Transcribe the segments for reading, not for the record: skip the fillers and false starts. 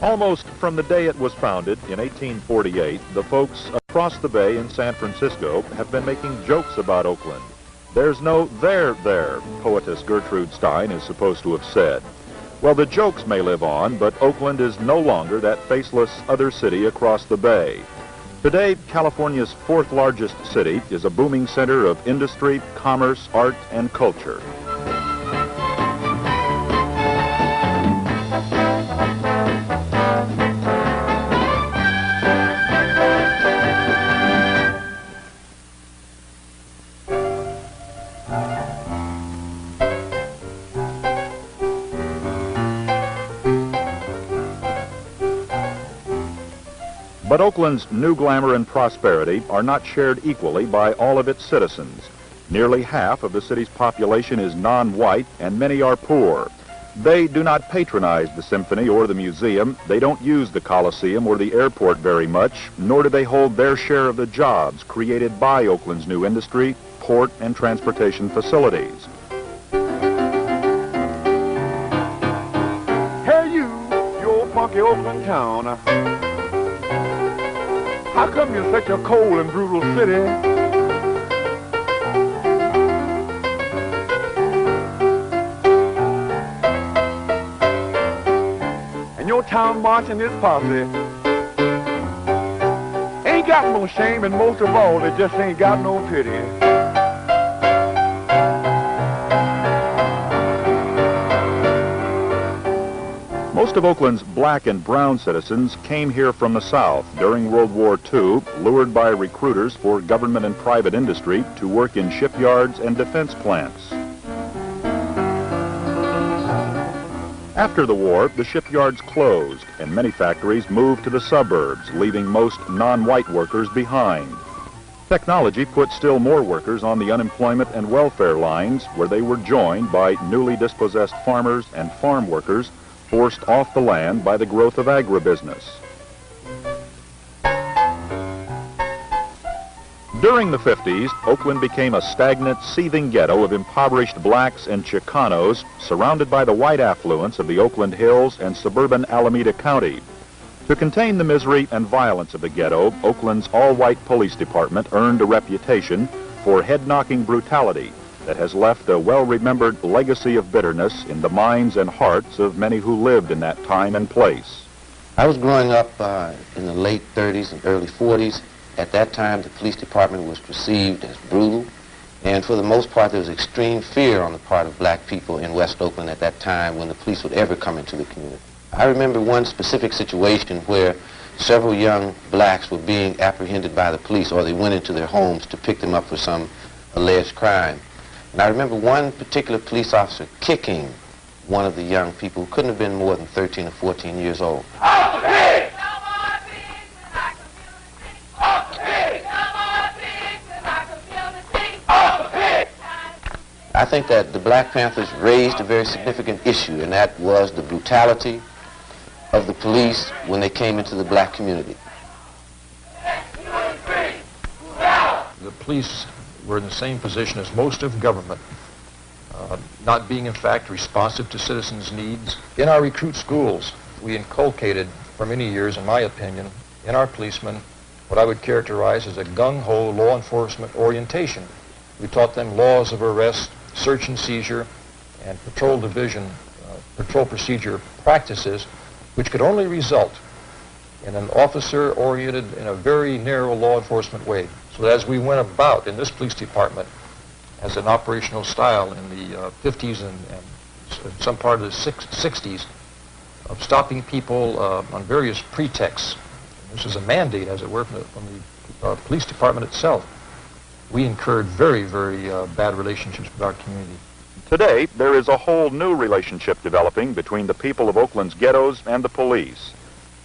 Almost from the day it was founded in 1848, the folks across the bay in San Francisco have been making jokes about Oakland. There's no there, poetess Gertrude Stein is supposed to have said. Well, the jokes may live on, but Oakland is no longer that faceless other city across the bay. Today, California's fourth largest city is a booming center of industry, commerce, art, and culture. But Oakland's new glamour and prosperity are not shared equally by all of its citizens. Nearly half of the city's population is non-white, and many are poor. They do not patronize the symphony or the museum. They don't use the Coliseum or the airport very much, nor do they hold their share of the jobs created by Oakland's new industry, port, and transportation facilities. Hey you old funky Oakland town. How come you're such a cold and brutal city? And your town marching this posse ain't got no shame, and most of all, they just ain't got no pity. Most of Oakland's black and brown citizens came here from the South during World War II, lured by recruiters for government and private industry to work in shipyards and defense plants. After the war, the shipyards closed and many factories moved to the suburbs, leaving most non-white workers behind. Technology put still more workers on the unemployment and welfare lines, where they were joined by newly dispossessed farmers and farm workers forced off the land by the growth of agribusiness. During the 50s, Oakland became a stagnant, seething ghetto of impoverished blacks and Chicanos, surrounded by the white affluence of the Oakland Hills and suburban Alameda County. To contain the misery and violence of the ghetto, Oakland's all-white police department earned a reputation for head-knocking brutality that has left a well-remembered legacy of bitterness in the minds and hearts of many who lived in that time and place. I was growing up in the late 30s and early 40s. At that time, the police department was perceived as brutal, and for the most part, there was extreme fear on the part of black people in West Oakland at that time when the police would ever come into the community. I remember one specific situation where several young blacks were being apprehended by the police, or they went into their homes to pick them up for some alleged crime. And I remember one particular police officer kicking one of the young people who couldn't have been more than 13 or 14 years old. I think that the Black Panthers raised a very significant issue, and that was the brutality of the police when they came into the black community. The police were in the same position as most of government, not being in fact responsive to citizens' needs. In our recruit schools, we inculcated for many years, in my opinion, in our policemen what I would characterize as a gung-ho law enforcement orientation. We taught them laws of arrest, search and seizure, and patrol division, patrol procedure practices, which could only result in an officer oriented in a very narrow law enforcement way. So that as we went about in this police department as an operational style in the 50s and some part of the 60s of stopping people on various pretexts. This was a mandate, as it were, from the police department itself. We incurred very, very bad relationships with our community. Today, there is a whole new relationship developing between the people of Oakland's ghettos and the police.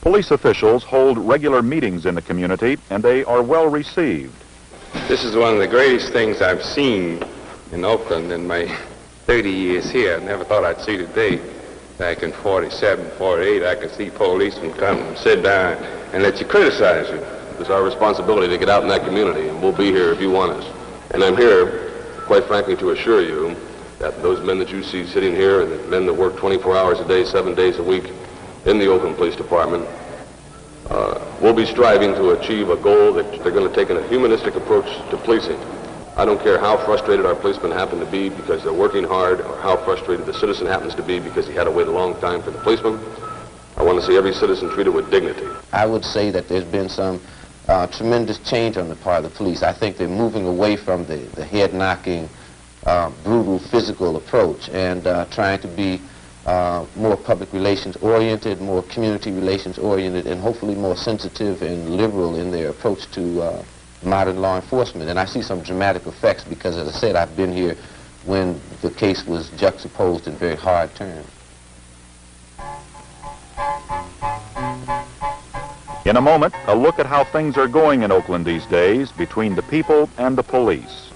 Police officials hold regular meetings in the community, and they are well received. This is one of the greatest things I've seen in Oakland in my 30 years here. I never thought I'd see today. Back in 47, 48, I could see policemen come and sit down and let you criticize you. It's our responsibility to get out in that community, and we'll be here if you want us. And I'm here, quite frankly, to assure you that those men that you see sitting here and the men that work 24 hours a day, 7 days a week, in the Oakland Police Department, we'll be striving to achieve a goal that they're going to take a humanistic approach to policing. I don't care how frustrated our policemen happen to be because they're working hard, or how frustrated the citizen happens to be because he had to wait a long time for the policeman. I want to see every citizen treated with dignity. I would say that there's been some tremendous change on the part of the police. I think they're moving away from the head-knocking, brutal physical approach and trying to be more public relations oriented, more community relations oriented, and hopefully more sensitive and liberal in their approach to modern law enforcement. And I see some dramatic effects because, as I said, I've been here when the case was juxtaposed in very hard terms. In a moment, a look at how things are going in Oakland these days between the people and the police.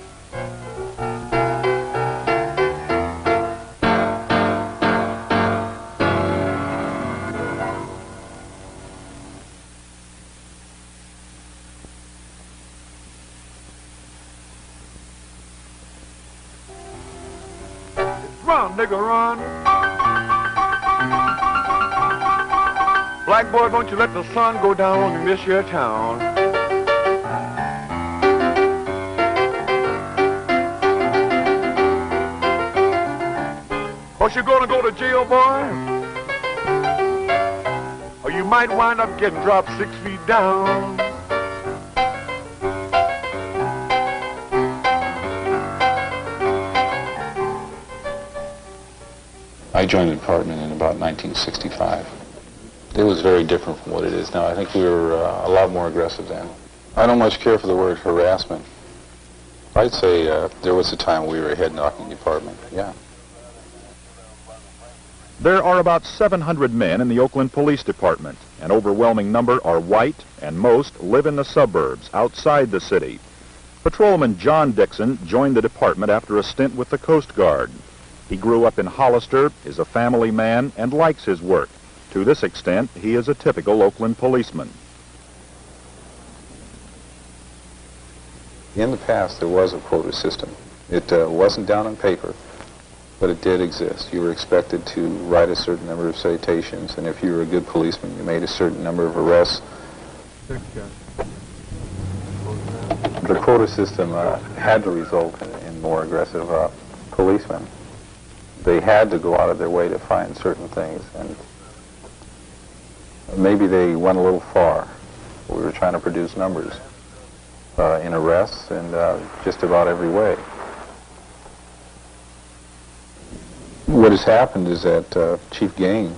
Run, nigga, run. Black boy, don't you let the sun go down in this your town. Cause you're gonna go to jail, boy. Or you might wind up getting dropped 6 feet down. I joined the department in about 1965. It was very different from what it is now. I think we were a lot more aggressive then. I don't much care for the word harassment. I'd say there was a time we were a head-knocking department, yeah. There are about 700 men in the Oakland Police Department. An overwhelming number are white, and most live in the suburbs, outside the city. Patrolman John Dixon joined the department after a stint with the Coast Guard. He grew up in Hollister, is a family man, and likes his work. To this extent, he is a typical Oakland policeman. In the past, there was a quota system. It wasn't down on paper, but it did exist. You were expected to write a certain number of citations, and if you were a good policeman, you made a certain number of arrests. The quota system had to result in more aggressive policemen. They had to go out of their way to find certain things, and maybe they went a little far. We were trying to produce numbers in arrests and just about every way. What has happened is that Chief Gain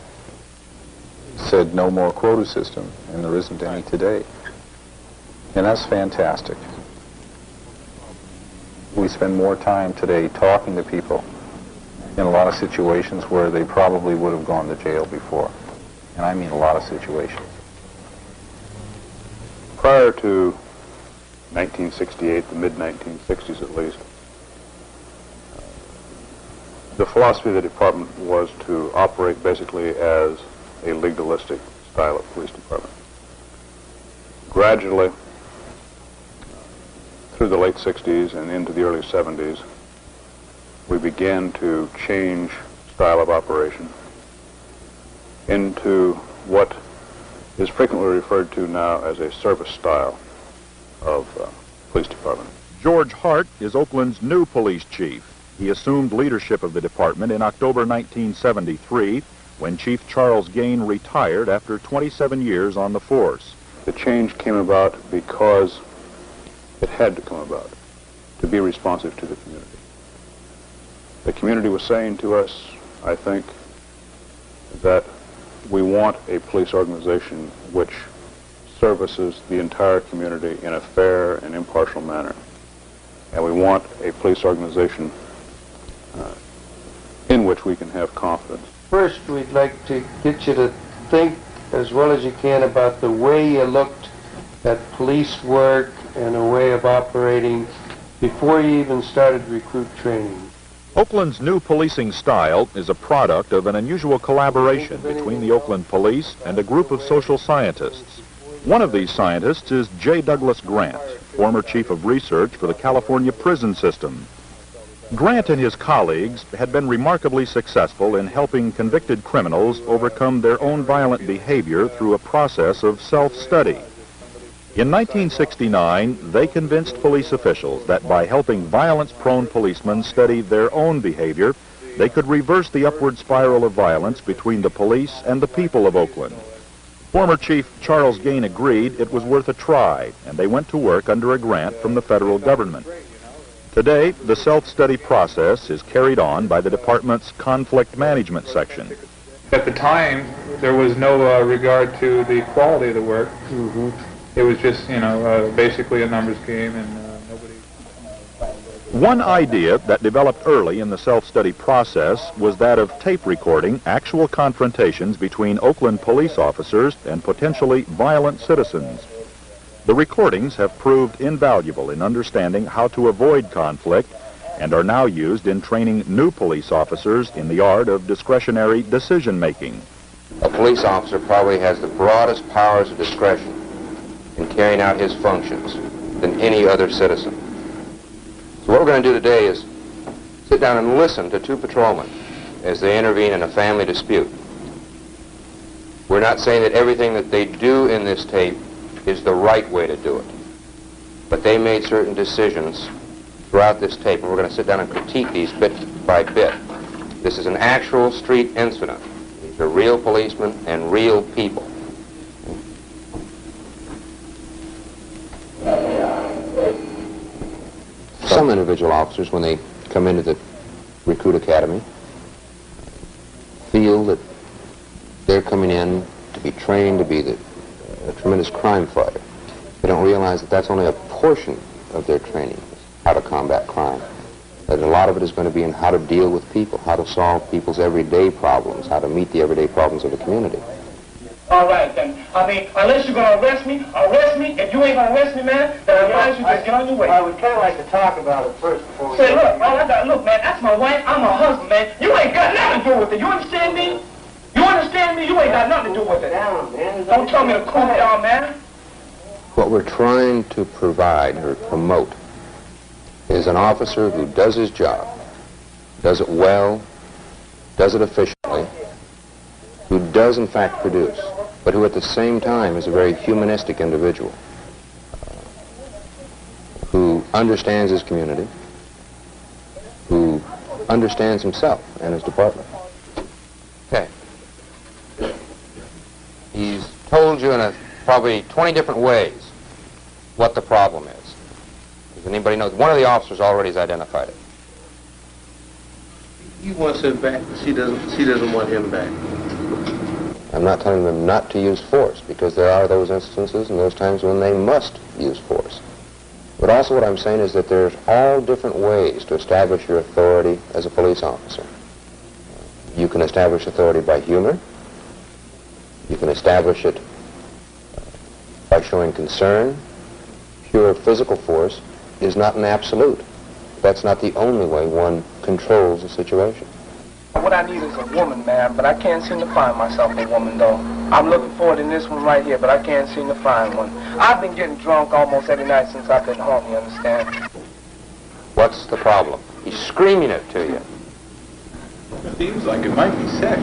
said no more quota system, and there isn't any today. And that's fantastic. We spend more time today talking to people in a lot of situations where they probably would have gone to jail before. And I mean a lot of situations. Prior to 1968, the mid-1960s at least, the philosophy of the department was to operate basically as a legalistic style of police department. Gradually, through the late 60s and into the early 70s, we began to change style of operation into what is frequently referred to now as a service style of police department. George Hart is Oakland's new police chief. He assumed leadership of the department in October 1973 when Chief Charles Gain retired after 27 years on the force. The change came about because it had to come about to be responsive to the community. The community was saying to us, I think, that we want a police organization which services the entire community in a fair and impartial manner. And we want a police organization in which we can have confidence. First, we'd like to get you to think as well as you can about the way you looked at police work and a way of operating before you even started recruit training. Oakland's new policing style is a product of an unusual collaboration between the Oakland Police and a group of social scientists. One of these scientists is J. Douglas Grant, former chief of research for the California prison system. Grant and his colleagues had been remarkably successful in helping convicted criminals overcome their own violent behavior through a process of self-study. In 1969, they convinced police officials that by helping violence-prone policemen study their own behavior, they could reverse the upward spiral of violence between the police and the people of Oakland. Former Chief Charles Gain agreed it was worth a try, and they went to work under a grant from the federal government. Today, the self-study process is carried on by the department's conflict management section. At the time, there was no regard to the quality of the work. It was just, basically a numbers game, and nobody... One idea that developed early in the self-study process was that of tape recording actual confrontations between Oakland police officers and potentially violent citizens. The recordings have proved invaluable in understanding how to avoid conflict and are now used in training new police officers in the art of discretionary decision-making. A police officer probably has the broadest powers of discretion in carrying out his functions than any other citizen. So what we're going to do today is sit down and listen to two patrolmen as they intervene in a family dispute. We're not saying that everything that they do in this tape is the right way to do it, but they made certain decisions throughout this tape, and we're going to sit down and critique these bit by bit. This is an actual street incident. These are real policemen and real people. Some individual officers, when they come into the recruit academy, feel that they're coming in to be trained to be a tremendous crime fighter. They don't realize that that's only a portion of their training, how to combat crime. That a lot of it is going to be in how to deal with people, how to solve people's everyday problems, how to meet the everyday problems of the community. All right, then. Unless you're going to arrest me. If you ain't going to arrest me, man, then I advise you just get on your way. I would kind of like to talk about it first before we... Say, look, man, that's my wife. I'm her husband, man. You ain't got nothing to do with it. You understand me? You understand me? You ain't got nothing to do with it. Don't tell me to cool down, man. What we're trying to provide or promote is an officer who does his job, does it well, does it efficiently, who does in fact produce, but who at the same time is a very humanistic individual, who understands his community, who understands himself and his department. Okay. He's told you in probably 20 different ways what the problem is. Does anybody know? One of the officers already has identified it. He wants him back. She doesn't want him back. I'm not telling them not to use force, because there are those instances and those times when they must use force. But also what I'm saying is that there's all different ways to establish your authority as a police officer. You can establish authority by humor. You can establish it by showing concern. Pure physical force is not an absolute. That's not the only way one controls a situation. What I need is a woman, man, but I can't seem to find myself a woman, though. I'm looking forward in this one right here, but I can't seem to find one. I've been getting drunk almost every night since I've been home, you understand? What's the problem? He's screaming it to you. It seems like it might be sex.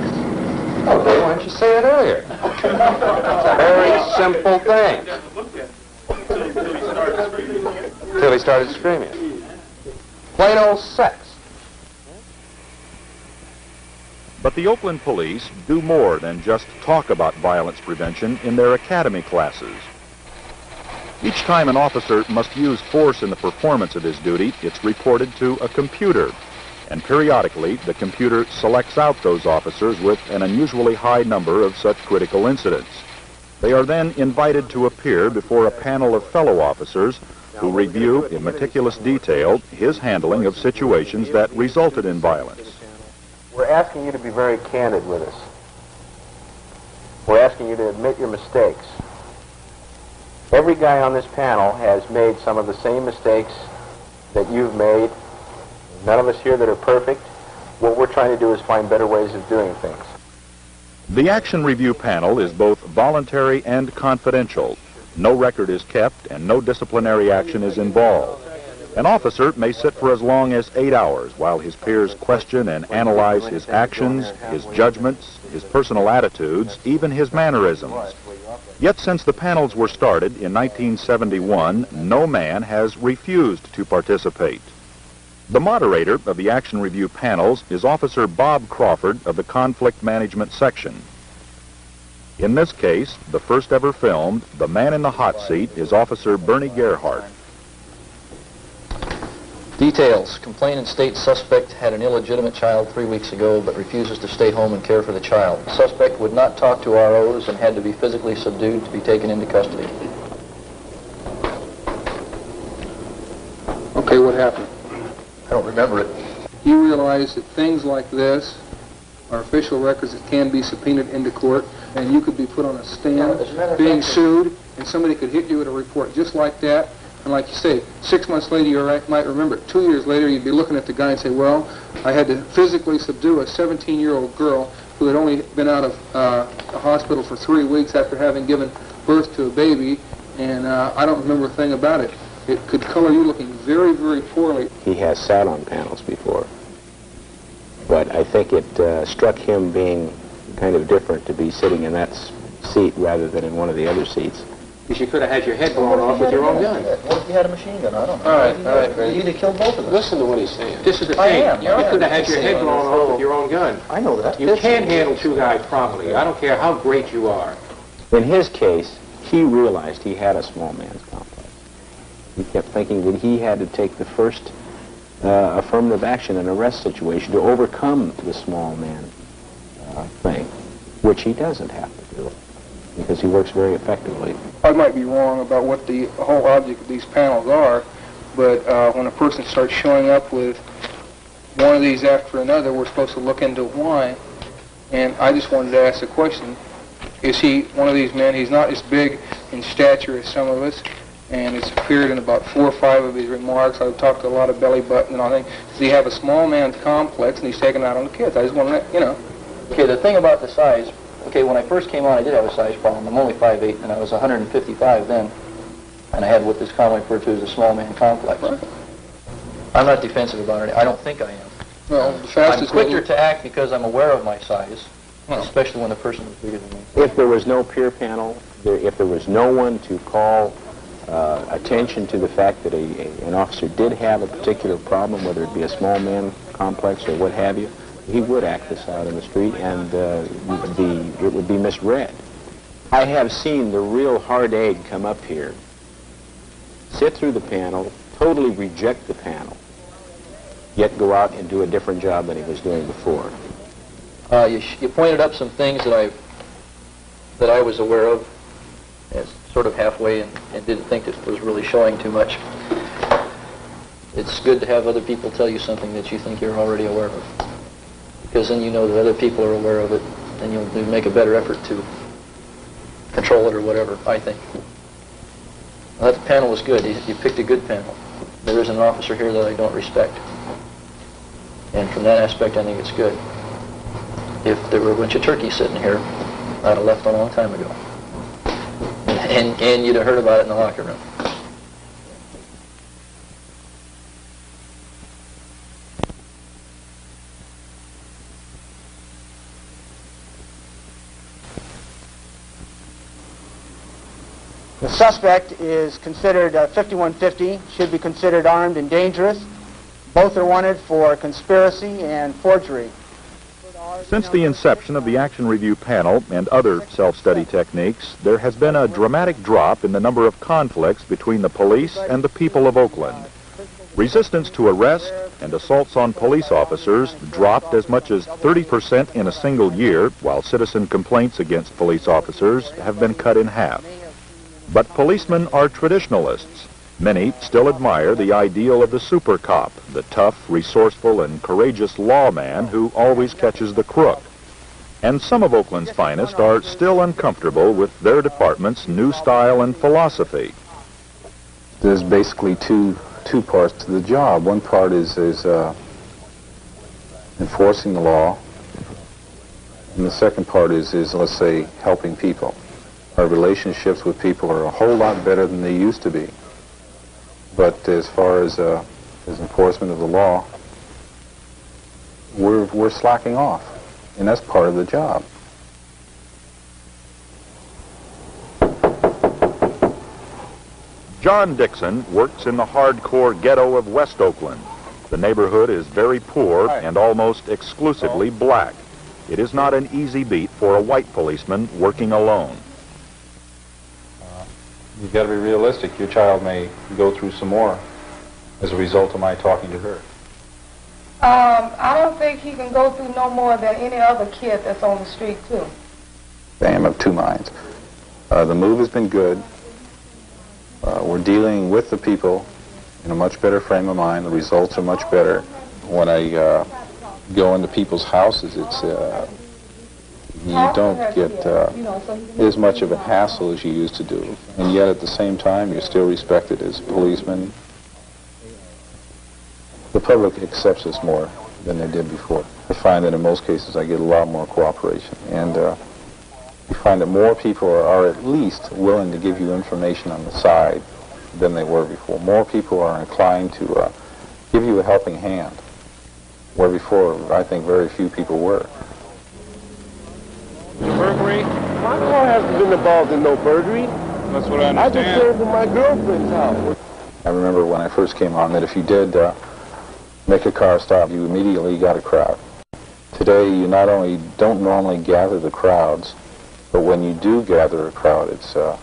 Oh, then why didn't you say it earlier? It's a very simple thing. Until he started screaming. Plain old sex. But the Oakland police do more than just talk about violence prevention in their academy classes. Each time an officer must use force in the performance of his duty, it's reported to a computer. And periodically, the computer selects out those officers with an unusually high number of such critical incidents. They are then invited to appear before a panel of fellow officers who review in meticulous detail his handling of situations that resulted in violence. We're asking you to be very candid with us. We're asking you to admit your mistakes. Every guy on this panel has made some of the same mistakes that you've made. None of us here that are perfect. What we're trying to do is find better ways of doing things. The action review panel is both voluntary and confidential. No record is kept and no disciplinary action is involved. An officer may sit for as long as 8 hours while his peers question and analyze his actions, his judgments, his personal attitudes, even his mannerisms. Yet since the panels were started in 1971, no man has refused to participate. The moderator of the action review panels is Officer Bob Crawford of the Conflict Management Section. In this case, the first ever filmed, the man in the hot seat is Officer Bernie Gerhardt. Details. Complainant states suspect had an illegitimate child 3 weeks ago but refuses to stay home and care for the child. Suspect would not talk to ROs and had to be physically subdued to be taken into custody. Okay, what happened? I don't remember it. You realize that things like this are official records that can be subpoenaed into court, and you could be put on a stand, being sued, and somebody could hit you with a report just like that. And like you say, 6 months later you might remember it. 2 years later you'd be looking at the guy and say, well, I had to physically subdue a 17-year-old girl who had only been out of a hospital for 3 weeks after having given birth to a baby, and I don't remember a thing about it. It could color you looking very, very poorly. He has sat on panels before, but I think it struck him being kind of different to be sitting in that seat rather than in one of the other seats. Because you could have had your head blown off with your own gun. What if you had a machine gun? I don't know. All right. You'd have killed both of us. Listen to what he's saying. This is the I thing. am. You could have had your head blown off with your own gun. I know that. You can't handle two guys properly. I don't care how great you are. In his case, he realized he had a small man's complex. He kept thinking that he had to take the first affirmative action in an arrest situation to overcome the small man thing, which he doesn't have to do, because he works very effectively. I might be wrong about what the whole object of these panels are, but when a person starts showing up with one of these after another, we're supposed to look into why. And I just wanted to ask the question, is he one of these men? He's not as big in stature as some of us, and it's appeared in about 4 or 5 of his remarks. I've talked to a lot of belly button and all that. Does he have a small man's complex, and he's taking it out on the kids? I just want to, you know. Okay, the thing about the size, okay, when I first came on, I did have a size problem. I'm only 5'8", and I was 155 then, and I had what is commonly referred to as a small man complex. Right. I'm not defensive about it. I don't think I am. Well, the fastest I'm quicker to act because I'm aware of my size, especially when the person is bigger than me. If there was no peer panel, if there was no one to call attention to the fact that an officer did have a particular problem, whether it be a small man complex or what have you, he would act this out in the street, and it would be misread. I have seen the real hard egg come up here, sit through the panel, totally reject the panel, yet go out and do a different job than he was doing before. You pointed up some things that I was aware of, as sort of halfway, and didn't think it was really showing too much. It's good to have other people tell you something that you think you're already aware of, because then you know that other people are aware of it, and you'll make a better effort to control it or whatever, I think. Well, that panel was good. You picked a good panel. There isn't an officer here that I don't respect. And from that aspect, I think it's good. If there were a bunch of turkeys sitting here, I'd have left a long time ago. And you'd have heard about it in the locker room. The suspect is considered 5150, should be considered armed and dangerous. Both are wanted for conspiracy and forgery. Since the inception of the Action Review panel and other self-study techniques, there has been a dramatic drop in the number of conflicts between the police and the people of Oakland. Resistance to arrest and assaults on police officers dropped as much as 30% in a single year, while citizen complaints against police officers have been cut in half. But policemen are traditionalists. Many still admire the ideal of the super cop, the tough, resourceful, and courageous lawman who always catches the crook. And some of Oakland's finest are still uncomfortable with their department's new style and philosophy. There's basically two parts to the job. One part is enforcing the law, and the second part is let's say, helping people. Our relationships with people are a whole lot better than they used to be. But as far as enforcement of the law, we're slacking off, and that's part of the job. John Dixon works in the hardcore ghetto of West Oakland. The neighborhood is very poor and almost exclusively black. It is not an easy beat for a white policeman working alone. You've got to be realistic. Your child may go through some more as a result of my talking to her. I don't think he can go through no more than any other kid that's on the street, too. I am of two minds. The move has been good. We're dealing with the people in a much better frame of mind. The results are much better. When I go into people's houses, it's you don't get as much of a hassle as you used to do. And yet at the same time, you're still respected as policemen. The public accepts us more than they did before. I find that in most cases I get a lot more cooperation. And you find that more people are at least willing to give you information on the side than they were before. More people are inclined to give you a helping hand, where before I think very few people were. Burglary? My car hasn't been involved in no burglary. That's what I understand. I just came from my girlfriend's house. I remember when I first came on that if you did make a car stop, you immediately got a crowd. Today, you not only don't normally gather the crowds, but when you do gather a crowd, it's the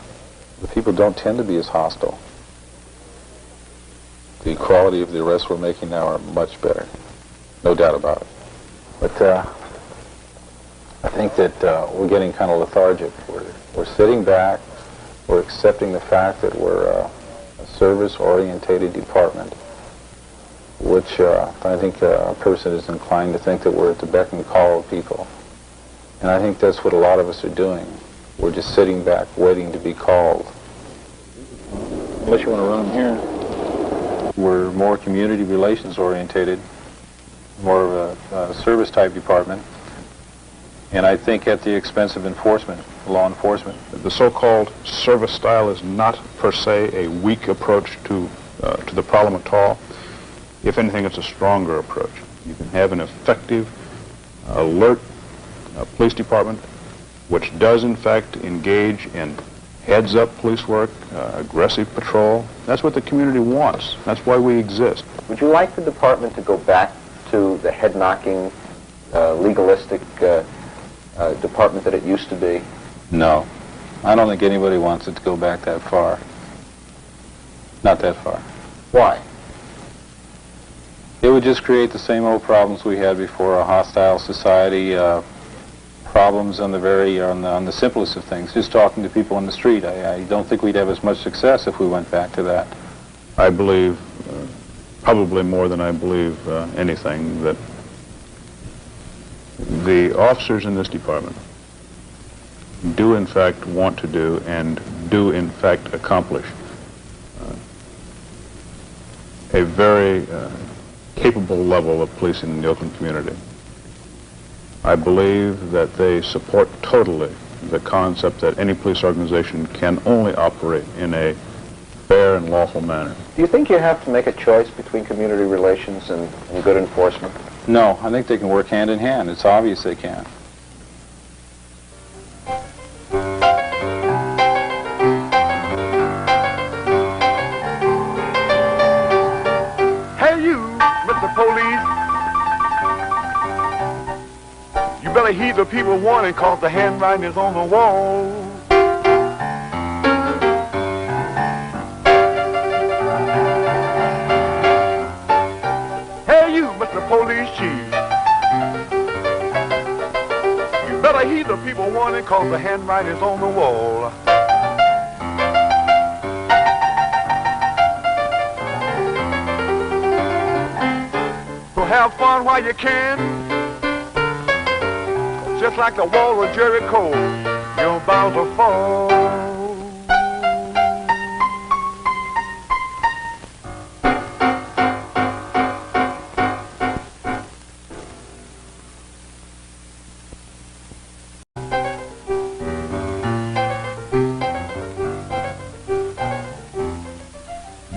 people don't tend to be as hostile. The quality of the arrests we're making now are much better, no doubt about it. But I think that we're getting kind of lethargic. We're sitting back. We're accepting the fact that we're a service-orientated department, which I think a person is inclined to think that we're at the beck and call of people. And I think that's what a lot of us are doing. We're just sitting back, waiting to be called. Unless you want to run them here. We're more community relations orientated, more of a service-type department, and I think at the expense of enforcement, law enforcement. The so-called service style is not per se a weak approach to the problem at all. If anything, it's a stronger approach. You can have an effective, alert police department which does in fact engage in heads-up police work, aggressive patrol. That's what the community wants. That's why we exist. Would you like the department to go back to the head-knocking, legalistic department that it used to be? No. I don't think anybody wants it to go back that far. Not that far. Why? It would just create the same old problems we had before, a hostile society, problems on the simplest of things, just talking to people on the street. I don't think we'd have as much success if we went back to that. I believe, probably more than I believe anything, that the officers in this department do in fact want to do and do in fact accomplish a very capable level of policing in the Oakland community. I believe that they support totally the concept that any police organization can only operate in a fair and lawful manner. Do you think you have to make a choice between community relations and good enforcement? No, I think they can work hand in hand. It's obvious they can. Hey you, Mr. Police. You better heed the people warning, cause the handwriting is on the wall. Hey you, Mr. Police Chief. You better heed the people warning, cause the handwriting is on the wall. So have fun while you can. Just like the wall of Jericho, you're bound to fall.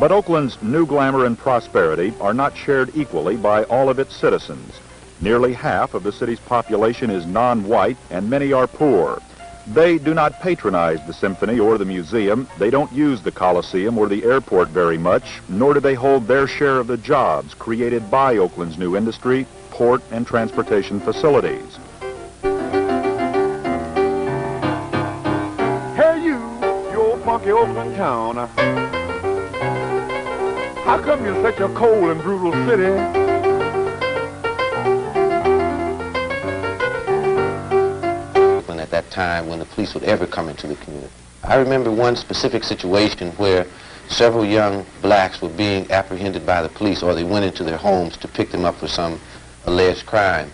But Oakland's new glamour and prosperity are not shared equally by all of its citizens. Nearly half of the city's population is non-white, and many are poor. They do not patronize the symphony or the museum. They don't use the Coliseum or the airport very much, nor do they hold their share of the jobs created by Oakland's new industry, port, and transportation facilities. Hey you old funky Oakland town. How come you're such a cold and brutal city? At that time when the police would ever come into the community. I remember one specific situation where several young blacks were being apprehended by the police, or they went into their homes to pick them up for some alleged crime.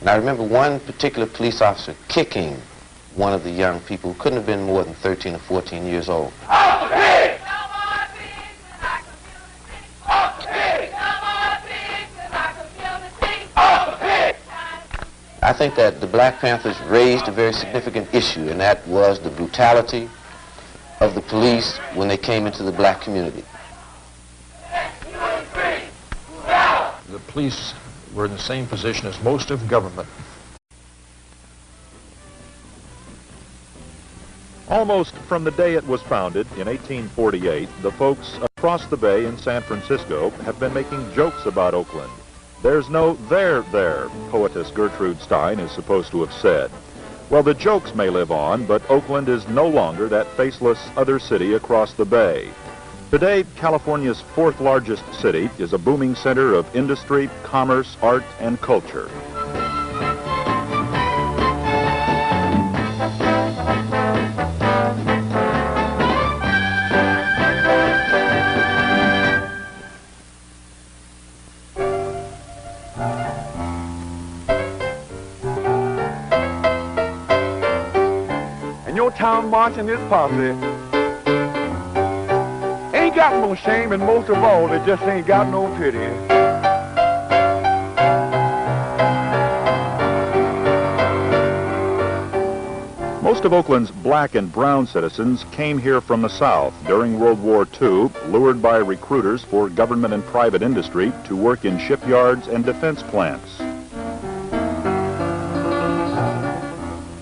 And I remember one particular police officer kicking one of the young people who couldn't have been more than 13 or 14 years old. I think that the Black Panthers raised a very significant issue, and that was the brutality of the police when they came into the black community. The police were in the same position as most of government. Almost from the day it was founded in 1848, the folks across the bay in San Francisco have been making jokes about Oakland. There's no there, poetess Gertrude Stein is supposed to have said. Well, the jokes may live on, but Oakland is no longer that faceless other city across the bay. Today, California's fourth largest city is a booming center of industry, commerce, art, and culture. Town marching this posse ain't got no shame, and most of all, they just ain't got no pity. Most of Oakland's black and brown citizens came here from the South during World War II, lured by recruiters for government and private industry to work in shipyards and defense plants.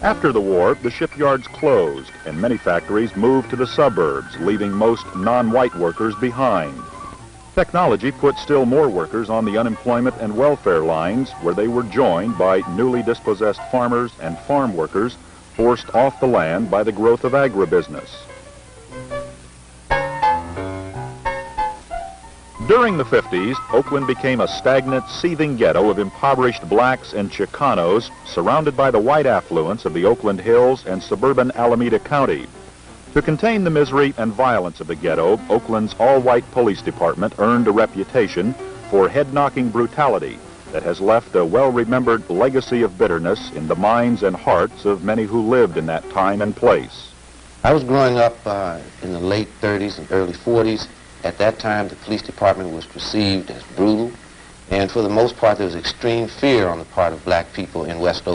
After the war, the shipyards closed, and many factories moved to the suburbs, leaving most non-white workers behind. Technology put still more workers on the unemployment and welfare lines, where they were joined by newly dispossessed farmers and farm workers forced off the land by the growth of agribusiness. During the 50s, Oakland became a stagnant, seething ghetto of impoverished blacks and Chicanos, surrounded by the white affluence of the Oakland Hills and suburban Alameda County. To contain the misery and violence of the ghetto, Oakland's all-white police department earned a reputation for head-knocking brutality that has left a well-remembered legacy of bitterness in the minds and hearts of many who lived in that time and place. I was growing up in the late 30s and early 40s. At that time, the police department was perceived as brutal, and for the most part, there was extreme fear on the part of black people in West Oakland.